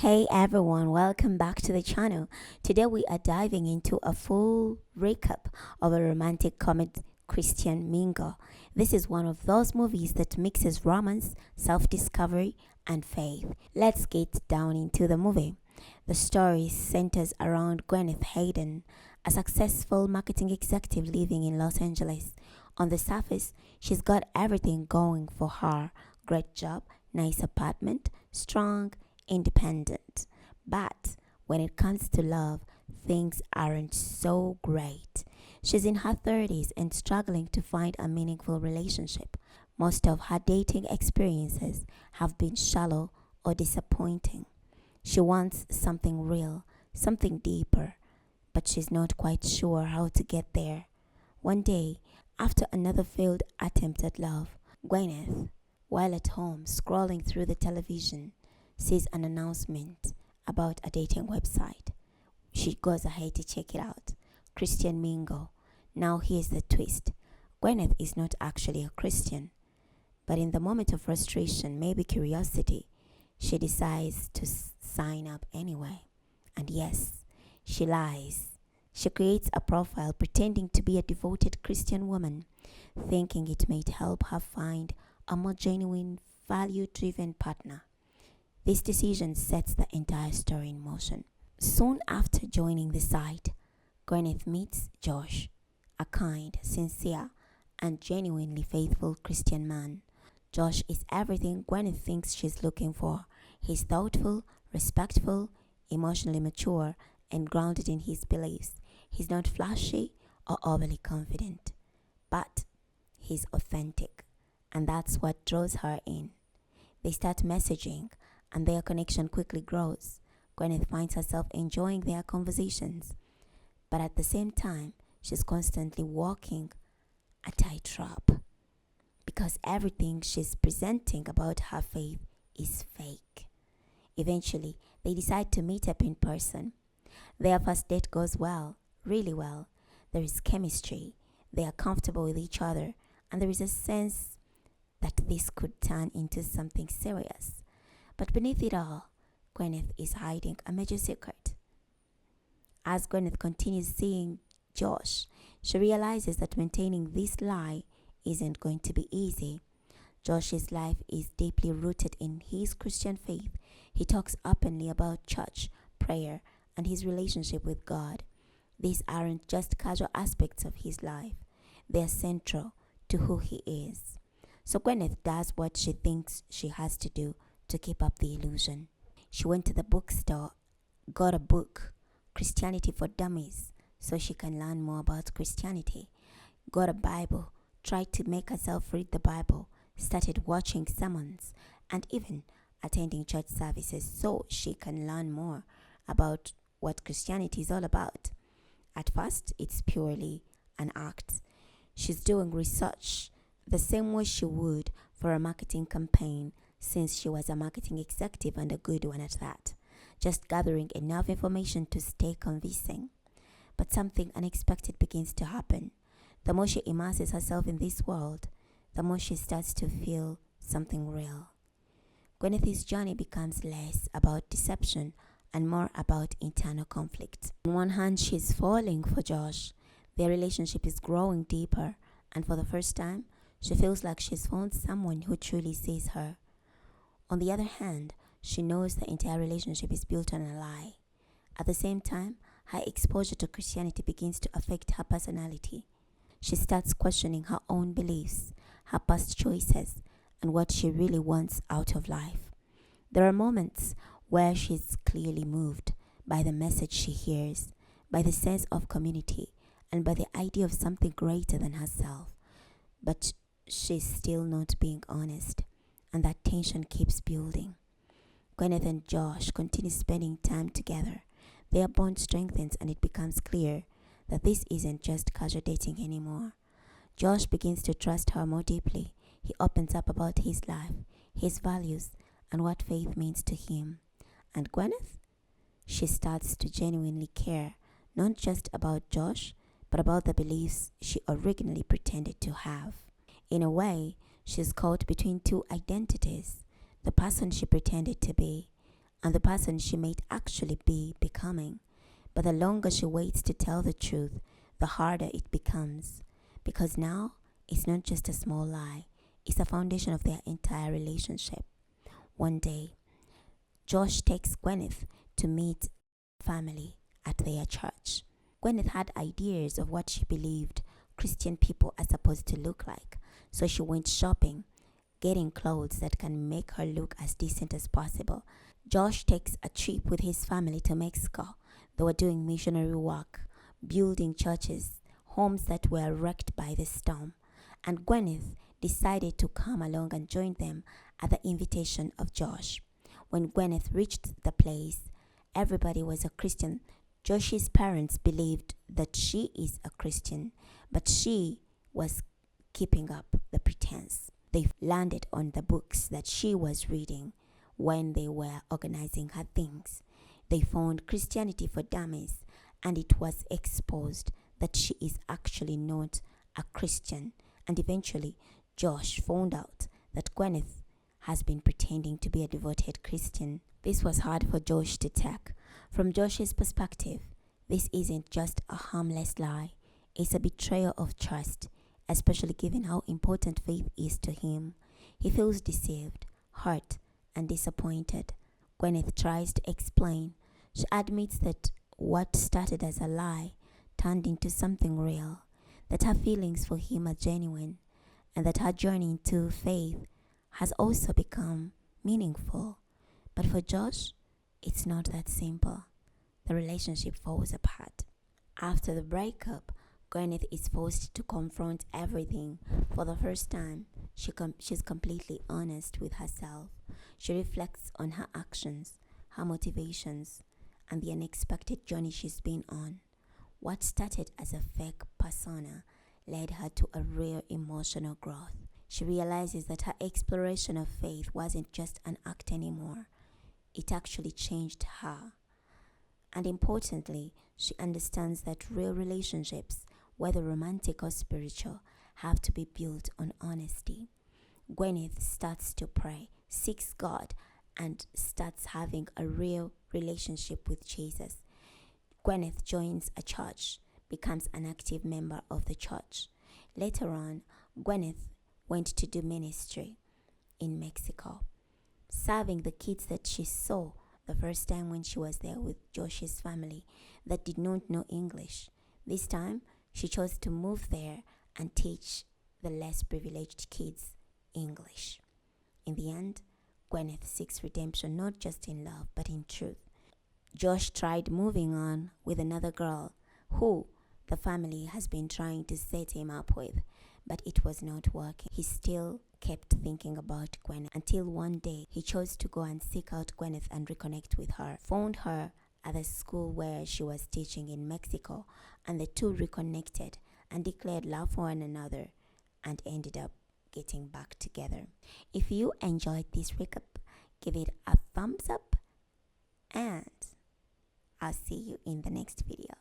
Hey everyone, welcome back to the channel. Today we are diving into a full recap of a romantic comedy, Christian Mingle. This is one of those movies that mixes romance, self-discovery, and faith. Let's get down into the movie. The story centers around Gwyneth Hayden, a successful marketing executive living in Los Angeles. On the surface, she's got everything going for her. Great job, nice apartment, strong, independent. But when it comes to love, things aren't so great. She's in her 30s and struggling to find a meaningful relationship. Most of her dating experiences have been shallow or disappointing. She wants something real, something deeper, but she's not quite sure how to get there. One day, after another failed attempt at love, Gwyneth, while at home scrolling through the television, sees an announcement about a dating website. She goes ahead to check it out. Christian Mingle. Now here's the twist. Gwyneth is not actually a Christian, but in the moment of frustration, maybe curiosity, she decides to sign up anyway. And yes, she lies. She creates a profile pretending to be a devoted Christian woman, thinking it might help her find a more genuine, value-driven partner. This decision sets the entire story in motion. Soon after joining the site, Gwyneth meets Josh, a kind, sincere, and genuinely faithful Christian man. Josh is everything Gwyneth thinks she's looking for. He's thoughtful, respectful, emotionally mature, and grounded in his beliefs. He's not flashy or overly confident, but he's authentic, and that's what draws her in. They start messaging, and their connection quickly grows. Gwyneth finds herself enjoying their conversations, but at the same time, she's constantly walking a tightrope because everything she's presenting about her faith is fake. Eventually, they decide to meet up in person. Their first date goes well, really well. There is chemistry, they are comfortable with each other, and there is a sense that this could turn into something serious. But beneath it all, Gwyneth is hiding a major secret. As Gwyneth continues seeing Josh, she realizes that maintaining this lie isn't going to be easy. Josh's life is deeply rooted in his Christian faith. He talks openly about church, prayer, and his relationship with God. These aren't just casual aspects of his life. They are central to who he is. So Gwyneth does what she thinks she has to do to keep up the illusion. She went to the bookstore, got a book, Christianity for Dummies, so she can learn more about Christianity. Got a Bible, tried to make herself read the Bible, started watching sermons, and even attending church services so she can learn more about what Christianity is all about. At first, it's purely an act. She's doing research the same way she would for a marketing campaign, since she was a marketing executive and a good one at that, just gathering enough information to stay convincing. But something unexpected begins to happen. The more she immerses herself in this world, the more she starts to feel something real. Gwyneth's journey becomes less about deception and more about internal conflict. On one hand, she's falling for Josh. Their relationship is growing deeper, and for the first time, she feels like she's found someone who truly sees her. On the other hand, she knows the entire relationship is built on a lie. At the same time, her exposure to Christianity begins to affect her personality. She starts questioning her own beliefs, her past choices, and what she really wants out of life. There are moments where she's clearly moved by the message she hears, by the sense of community, and by the idea of something greater than herself. But she's still not being honest, and that tension keeps building. Gwyneth and Josh continue spending time together. Their bond strengthens, and it becomes clear that this isn't just casual dating anymore. Josh begins to trust her more deeply. He opens up about his life, his values, and what faith means to him. And Gwyneth? She starts to genuinely care, not just about Josh, but about the beliefs she originally pretended to have. In a way, she's caught between two identities, the person she pretended to be and the person she might actually be becoming. But the longer she waits to tell the truth, the harder it becomes. Because now, it's not just a small lie, it's the foundation of their entire relationship. One day, Josh takes Gwyneth to meet family at their church. Gwyneth had ideas of what she believed Christian people are supposed to look like, so she went shopping, getting clothes that can make her look as decent as possible. Josh takes a trip with his family to Mexico. They were doing missionary work, building churches, homes that were wrecked by the storm. And Gwyneth decided to come along and join them at the invitation of Josh. When Gwyneth reached the place, everybody was a Christian. Josh's parents believed that she is a Christian, but she was keeping up the pretense. They landed on the books that she was reading when they were organizing her things. They found Christianity for Dummies, and it was exposed that she is actually not a Christian. And eventually, Josh found out that Gwyneth has been pretending to be a devoted Christian. This was hard for Josh to take. From Josh's perspective, this isn't just a harmless lie, it's a betrayal of trust, especially given how important faith is to him. He feels deceived, hurt, and disappointed. Gwyneth tries to explain. She admits that what started as a lie turned into something real, that her feelings for him are genuine, and that her journey into faith has also become meaningful. But for Josh, it's not that simple. The relationship falls apart. After the breakup, Gwyneth is forced to confront everything. For the first time, she's completely honest with herself. She reflects on her actions, her motivations, and the unexpected journey she's been on. What started as a fake persona led her to a real emotional growth. She realizes that her exploration of faith wasn't just an act anymore. It actually changed her. And importantly, she understands that real relationships, whether romantic or spiritual, have to be built on honesty. Gwyneth starts to pray, seeks God, and starts having a real relationship with Jesus. Gwyneth joins a church, becomes an active member of the church. Later on, Gwyneth went to do ministry in Mexico, serving the kids that she saw the first time when she was there with Josh's family that did not know English. This time, she chose to move there and teach the less privileged kids English. In the end, Gwyneth seeks redemption not just in love but in truth. Josh tried moving on with another girl who the family has been trying to set him up with, but it was not working. He still kept thinking about Gwyneth until one day he chose to go and seek out Gwyneth and reconnect with her. Found her at the school where she was teaching in Mexico, and the two reconnected and declared love for one another and ended up getting back together. If you enjoyed this recap, give it a thumbs up, and I'll see you in the next video.